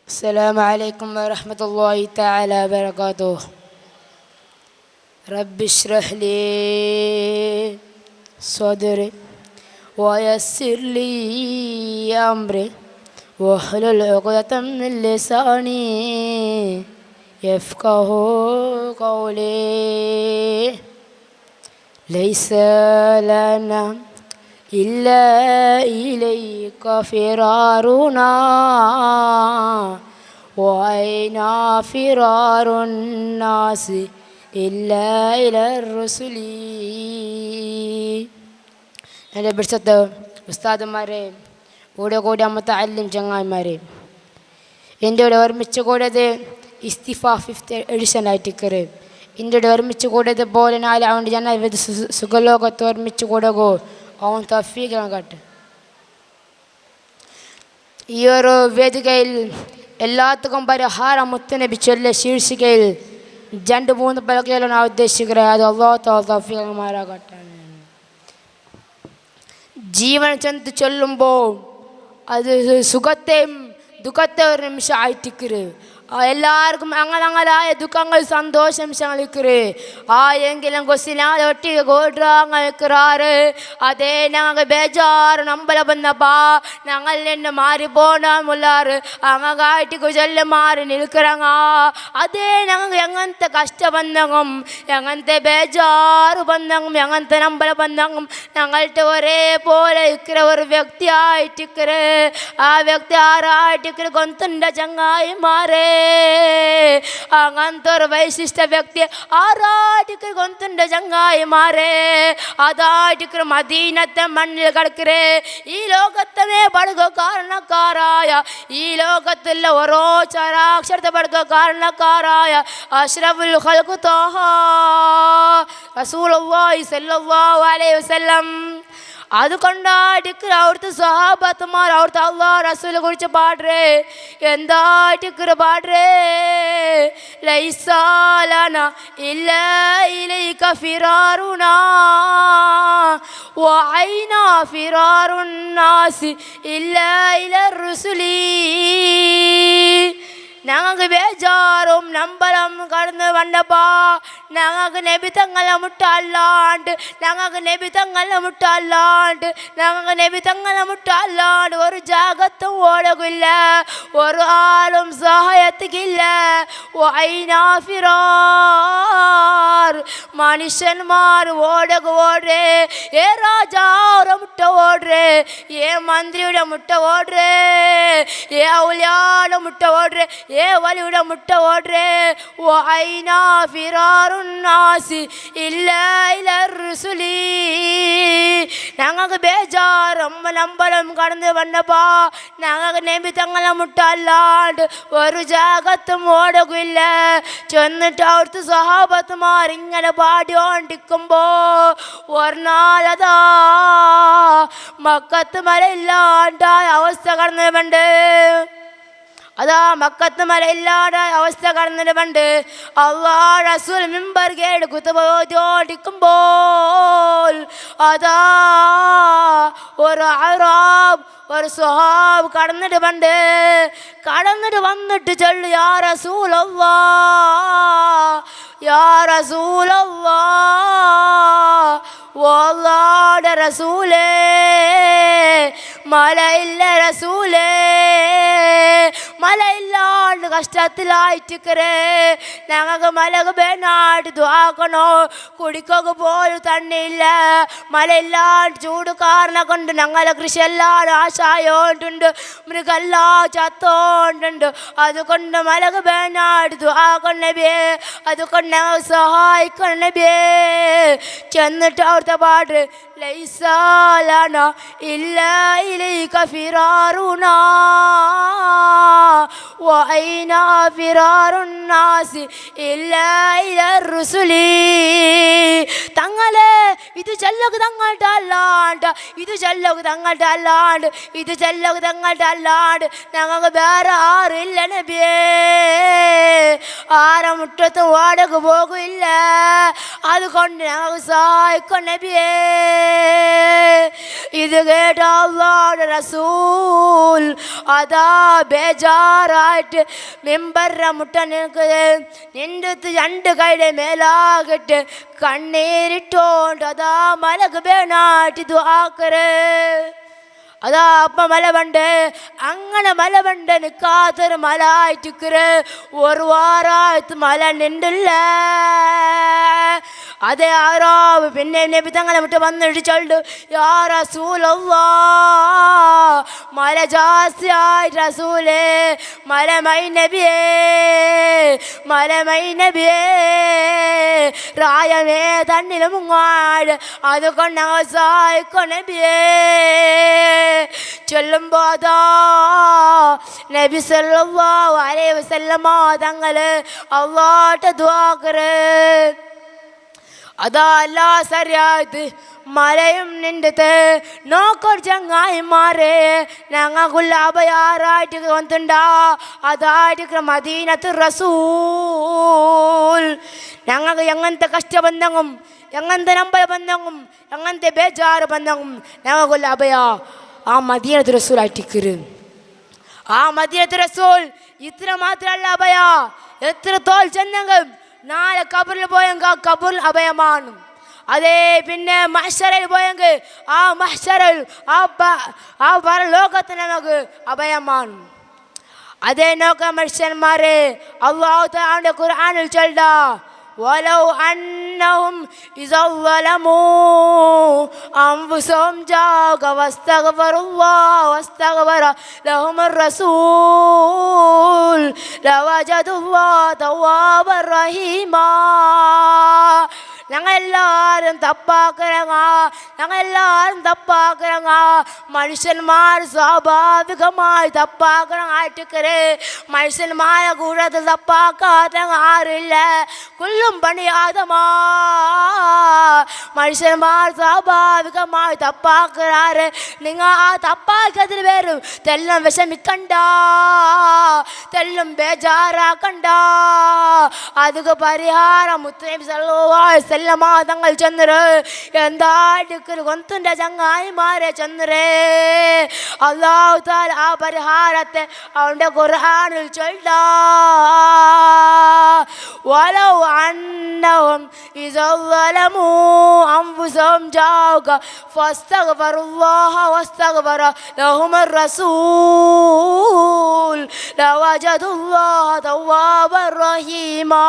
السلام عليكم ورحمة الله تعالى وبركاته. رب اشرح لي صدري ويسر لي أمري واحلل عقدة من لساني يفقه قولي. ليس لنا إلا إليك فرارنا وأين فرار الناس إلا إلى الرسل. എൻ്റെ പരിശുദ്ധ ഉസ്താദന്മാരെ, കൂടെ കൂടി മുതഅല്ലിം ചങ്ങായിമാരെ, എൻ്റെ കൂടെ ഒരുമിച്ച് കൂടിയത് ഇസ്തിഫ 5th എഡിഷൻ ആയിട്ടിക്കറ്. എൻ്റെ കൂടെ ഒരുമിച്ച് കൂടിയത് പോലെ നാലാവുണ്ട് ജനവിധ സുഖലോകത്ത് ഒരുമിച്ച് കൂടുകോ അവൻ തൗഫീഖ് കാട്ട്. ഈ ഒരു വേദികയിൽ എല്ലാത്തുക്കും പരിഹാരം മുത്തുനബി ചൊല്ലിയ ശീർഷികയിൽ 2-3 പലകയിലാണ് ഞാൻ ഉദ്ദേശിക്കുന്നത്. അത് അല്ലാഹു തആല തൗഫീഖുമാറാകട്ടെ. ജീവൻ ചെന്ന് ചൊല്ലുമ്പോൾ അത് സുഖത്തെയും ദുഃഖത്തെ ഒരു നിമിഷം ആയിട്ടിക്കറ്. എല്ലാവർക്കും അങ്ങനങ്ങലായ ദുഃഖങ്ങൾ സന്തോഷ നിമിഷങ്ങളിക്കറ്. ആയെങ്കിലും കൊസിനാതെ ഒട്ടിക കോടാങ്ങൾക്കാറ്. അതേ ഞങ്ങൾക്ക് ബേജാറ് നമ്പല വന്നപ്പാ ഞങ്ങൾ എന്നെ മാറി പോണമുള്ളാറ് അങ്ങായിട്ട് ചൊല്ല മാറി നിൽക്കറങ്ങ. അതേ ഞങ്ങൾക്ക് എങ്ങനത്തെ കഷ്ട ബന്ധങ്ങും എങ്ങനത്തെ ബേജാറ് ബന്ധങ്ങും എങ്ങനത്തെ നമ്പല ബന്ധങ്ങും ഞങ്ങളുടെ ഒരേപോലെ ഇക്കറ ഒരു വ്യക്തി ആയിട്ടിക്കറ്. ആ വ്യക്തി ആറായിട്ടിക്കറ് ഗൊന്തുണ്ട ചങ്ങായിമാരെ. അങ്ങനത്തെ ഒരു വൈശിഷ്ട വ്യക്തി ആറാട്ടിക്കർ ഗൊന്തുണ്ട് ചങ്ങായിമാരെ. അതാട്ടിക്കർ മദീനത്തെ മണ്ണിൽ കിടക്കറേ. ഈ ലോകത്തിനെ പടുക കാരണക്കാരായ ഈ ലോകത്തുള്ള ഓരോ ചരാക്ഷരത്തെ പടുക കാരണക്കാരായ അഷ്റഫുൽ ഖൽഖ് ത്വാഹ റസൂലുള്ളാഹി സ്വല്ലല്ലാഹു അലൈഹി വസല്ലം അതുകൊണ്ടാട്ടിക്കർ അവിടുത്തെ സ്വഹാബത്തുമാർ അവിടുത്തെ അല്ലാഹു റസൂലിനെ കുറിച്ച് പാടേ. എന്താട്ടിക്കർ പാടേ? ലൈസ ലനാ ഇല്ലാ ഇലൈക ഫിറാറുനാ വഅയ്നാ ഫിറാറുൻ നാസി ഇല്ലാ ഇലർ റുസുലി. ഞങ്ങൾക്ക് ബേജാറും നമ്പലം കടന്ന് വന്നപ്പാ ഞങ്ങൾക്ക് നബി തങ്ങളെ മുട്ടല്ലാണ്ട് ഞങ്ങൾക്ക് നബി തങ്ങളെ മുട്ടല്ലാണ്ട് ഞങ്ങൾക്ക് നബി തങ്ങളെ മുട്ടല്ലാണ്ട് ഒരു ജാഗത്തും ഓടകില്ല, ഒരു ആളും സഹായത്തിക്കില്ല. മനുഷ്യന്മാർ ഓടേ. ഏ രാജാവുടെ മുട്ട ഓടേ, ഏ മന്ത്രിയുടെ മുട്ട ഓടേ, ഏ ഔലിയാടെ മുട്ട ഓടേ, ഏ വലിയുടെ മുട്ട ഓടേ. വഅയ്നാ ഫിറാറുൻ നാസി ഇല്ലാ ഇലർ റുസുലി. ഞങ്ങൾക്ക് ബേജാറും നമ്പലം കടന്ന് വന്നപ്പാ ഞങ്ങൾക്ക് നബി തങ്ങളെ മുട്ടല്ലാണ്ട് ഒരു ജാഗത്തും ഓടകില്ല. ചെന്നിട്ട് അവിടുത്തെ സ്വഹാബത്തുമാർ ഇങ്ങനെ പാടിയോണ്ടിരിക്കുമ്പോ ഒരു നാളതാ മക്കത്ത് മലയില്ലാണ്ടായ അവസ്ഥ കടന്നുണ്ട്. അതാ മക്കത്ത് മലയില്ലാണ്ടായ അവസ്ഥ കടന്നിട്ടുണ്ട്. അല്ലാഹു റസൂൽ മിമ്പർ കേട് കുത്തുബോദിക്കുമ്പോൾ അതാ ഒരു അറാബ് ഒരു സ്വഹാബ് കടന്നിട്ട് വന്നിട്ട് ചൊല്ലു, യാ റസൂലല്ലാഹ് യാ റസൂലല്ലാഹ്, അല്ലാഹുവിന്റെ റസൂലേ മലയില്ല റസൂലേ, മലയില്ലാണ്ട് കഷ്ടത്തിലായിട്ടിക്കറേ. ഞങ്ങൾക്ക് മലക്ക് വേണാട്ട് ദ്വാക്കണോ, കുടിക്കൊക്കെ പോലും തന്നെയില്ല. മലയില്ലാണ്ട് ചൂട് കാരണം കൊണ്ട് ഞങ്ങളെ കൃഷിയെല്ലാം നാശായോണ്ടുണ്ട്, മൃഗെല്ലാം ചത്തോണ്ടുണ്ട്. അതുകൊണ്ട് മലക്ക് വേണാട്ട് ദ്വാക്കണം നബിയേ, അതുകൊണ്ട് ഞങ്ങൾ സഹായിക്കണം നബിയേ. ചെന്നിട്ട് അവിടുത്തെ പാട്ട് ലൈസ ലനാ ഇല്ലാ ഇലൈക ഫിറാറുനാ വഅയ്നാ ഫിറാറുൻ നാസി ഇല്ലാ ഇലാ റുസുലി. തങ്ങളെ ഇത് ചൊല്ലുക തങ്ങളുടെ അല്ലാണ്ട്, ഇത് ചൊല്ലുക തങ്ങളുടെ അല്ലാണ്ട്, ഇത് ചൊല്ലുക തങ്ങളുടെ അല്ലാണ്ട് ഞങ്ങൾക്ക് വേറെ ആറില്ല നബിയേ. ആരെ മുറ്റത്തും വാടക പോകില്ല, അതുകൊണ്ട് ഞങ്ങൾക്ക് സഹായിക്കും നബിയേ. ഇത് കേട്ട അല്ലാഹുവിന്റെ റസൂൽ അതാ ബേജാറായിട്ട് മിമ്പറിന്റെ മുട്ട നിന്റെ രണ്ട് കൈയുടെ മേലാകിട്ട് കണ്ണീരിട്ടോണ്ട് അതാ മലക്ക് വേണായിട്ട് ദുആക്കറ്. അതാ അപ്പ മലവണ്ട് അങ്ങനെ മലവണ്ട് നിൽക്കാത്തൊരു മല ആയിട്ടിക്കറ്. ഒരു വാറായിട്ട് മല നിണ്ടില്ല. അതേ ആറാവ് പിന്നെ നബി തങ്ങളെ വിട്ട് വന്നിടിച്ചോണ്ട് യാ റസൂലല്ലാഹ് മല ജാസ്തിയായി റസൂലേ, മലമൈ നബിയേ, മലമൈ നബിയേ, റായമേ തന്നിലും മുങ്ങാട്, അതുകൊണ്ട് സഹായിക്കോ നബിയേ. ചൊല്ലുമ്പോ അതാ നബി സല്ലല്ലാഹു അലൈഹി വസല്ലമ തങ്ങള് അല്ലാഹുവിന്റെ ദുആക്കറ്. അതാ അല്ലാ സരിയാത് മലയും നിന്റെ നോക്കൊരു ചങ്ങായിമാരെ ഞങ്ങൾക്കുള്ള അഭയാറായിട്ട് വന്നിട്ടുണ്ടാ. അതായിട്ട് മദീനത്ത് റസൂൽ ഞങ്ങൾക്ക് എങ്ങനത്തെ കഷ്ടബന്ധവും എങ്ങനത്തെ നമ്പർ ബന്ധവും എങ്ങനത്തെ ബേജാറ് ബന്ധവും ഞങ്ങൾക്കുള്ള അഭയ ആ മദീനത്ത് റസൂലായിട്ടിക്കര്. ആ മദീനത്ത് റസൂൽ ഇത്ര മാത്രമല്ല അഭയ, എത്ര തോൽ ചെന്നെങ്കിലും നാളെ കബറിൽ പോയെങ്കിൽ ആ കബറിൽ അഭയമാണ്. അതേ പിന്നെ മഹ്ശറിൽ പോയെങ്കിൽ ആ മഹ്ശറിൽ ആ പരലോകത്തിന് നമുക്ക് അഭയമാണ്. അതേ നോക്കാം മനുഷ്യന്മാരെ, അല്ലാഹു തആല ഖുർആനിൽ ചൊല്ലാ വലൗ അന്നഹും ഇദ ളലമൂ അൻഫുസഹും ജാക വസ്തഗ്ഫറുല്ലാഹ വസ്തഗ്ഫറ ലഹുമുർ റസൂൽ ലവജദുല്ലാഹ തവ്വാബർ റഹീമാ. ഞങ്ങളെല്ലാവരും തപ്പാക്കരങ്ങ മനുഷ്യന്മാർ സ്വാഭാവികമായി തപ്പാക്കരങ്ങായിട്ടിക്കര്. മനുഷ്യന്മാരെ കൂടത്തിൽ തപ്പാക്കാത്ത ആരില്ല. കൊല്ലും പണിയാതമാ മനുഷ്യന്മാർ സ്വാഭാവികമായി തപ്പാക്കാറ്. നിങ്ങൾ ആ തപ്പാക്കതിൽ വരും തെല്ലും വിഷമിക്കണ്ട, തെല്ലും ബേജാറാക്കണ്ട. അതുക്ക് പരിഹാരം മുത്തനബി സല്ലല്ലാഹു അലൈഹി വസല്ലമ തങ്ങൾ ചെന്നര് എന്തായിട്ട് കൊന്തിൻ്റെ ചങ്ങായിമാരെ ചെന്നരേ. അല്ലാഹു തആല ആ പരിഹാരത്തെ അവൻ്റെ ഖുർആനിൽ ചൊല്ലാ വലൗ അന്നഹും ഇദ ളലമൂ അൻഫുസഹും ജാക ഫസ്തഗ്ഫറുല്ലാഹ വസ്തഗ്ഫറ ലഹുമുർ റസൂൽ ലവജദുല്ലാഹ തവ്വാബർ റഹീമാ.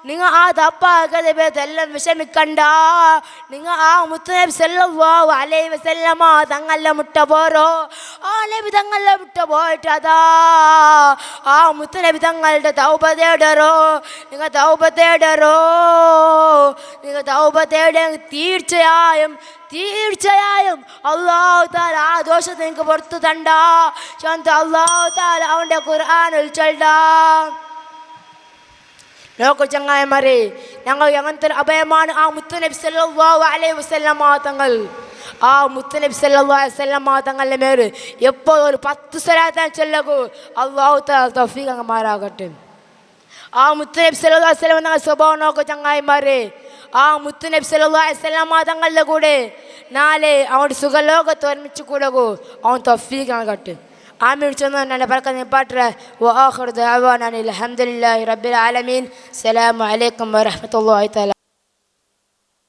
നിങ്ങൾ ആ തപ്പാക്കതെ എല്ലാം വിഷമിക്കണ്ട. നിങ്ങൾ ആ മുത്തുനബി സല്ലല്ലാഹു അലൈഹി വസല്ലമ തങ്ങളുടെ മുട്ട പോരോ. ആ നബി തങ്ങളുടെ മുട്ട പോയിട്ട് അതാ ആ മുത്തുനബി തങ്ങളുടെ തൗബ തേടറോ. നിങ്ങൾ തൗബ തേടറോ. നിങ്ങൾ തൗബ തേടെങ്കിൽ തീർച്ചയായും അല്ലാഹു തആല ആ ദോഷത്തെ നിങ്ങൾക്ക് പുറത്തു തണ്ട. അല്ലാഹു തആല അവൻ്റെ ഖുർആനിൽ ചൊല്ലാ. നോക്കൂ ചങ്ങായിമാരെ, ഞങ്ങൾ അങ്ങനത്തെ അഭയമാണ് ആ മുത്തുനബി സല്ലല്ലാഹു അലൈഹി വസല്ലമ തങ്ങൾ. ആ മുത്തുനബി സല്ലല്ലാഹു അലൈഹി വസല്ലമ തങ്ങളുടെ മേൽ എപ്പോൾ ഒരു 10 സ്വലാത്ത് ചൊല്ലൂ. അല്ലാഹു തആല തൗഫീഖ് അങ്ങമാറാകട്ടെ. ആ മുത്തുനബി സല്ലല്ലാഹു അലൈഹി വസല്ലമ തങ്ങളുടെ സ്വഭാവം നോക്കൂ ചങ്ങായിമാരെ. ആ മുത്തുനബി സല്ലല്ലാഹു അലൈഹി വസല്ലമ തങ്ങളുടെ കൂടെ നാളെ അവൻ്റെ സുഖലോകത്ത് ഒരുമിച്ച് കൂടകൂ. അവൻ തൗഫീഖ് ആകട്ടെ. ആമീൻ ചെന്ന് എൻ്റെ പറക്കാൻ നിപ്പാട്ടെ. വആഖിറു ദഅവാനാ അൽഹംദുലില്ലാഹി റബ്ബിൽ ആലമീൻ. അസ്സലാമു അലൈക്കും വറഹ്മത്തുള്ളാഹി തആല.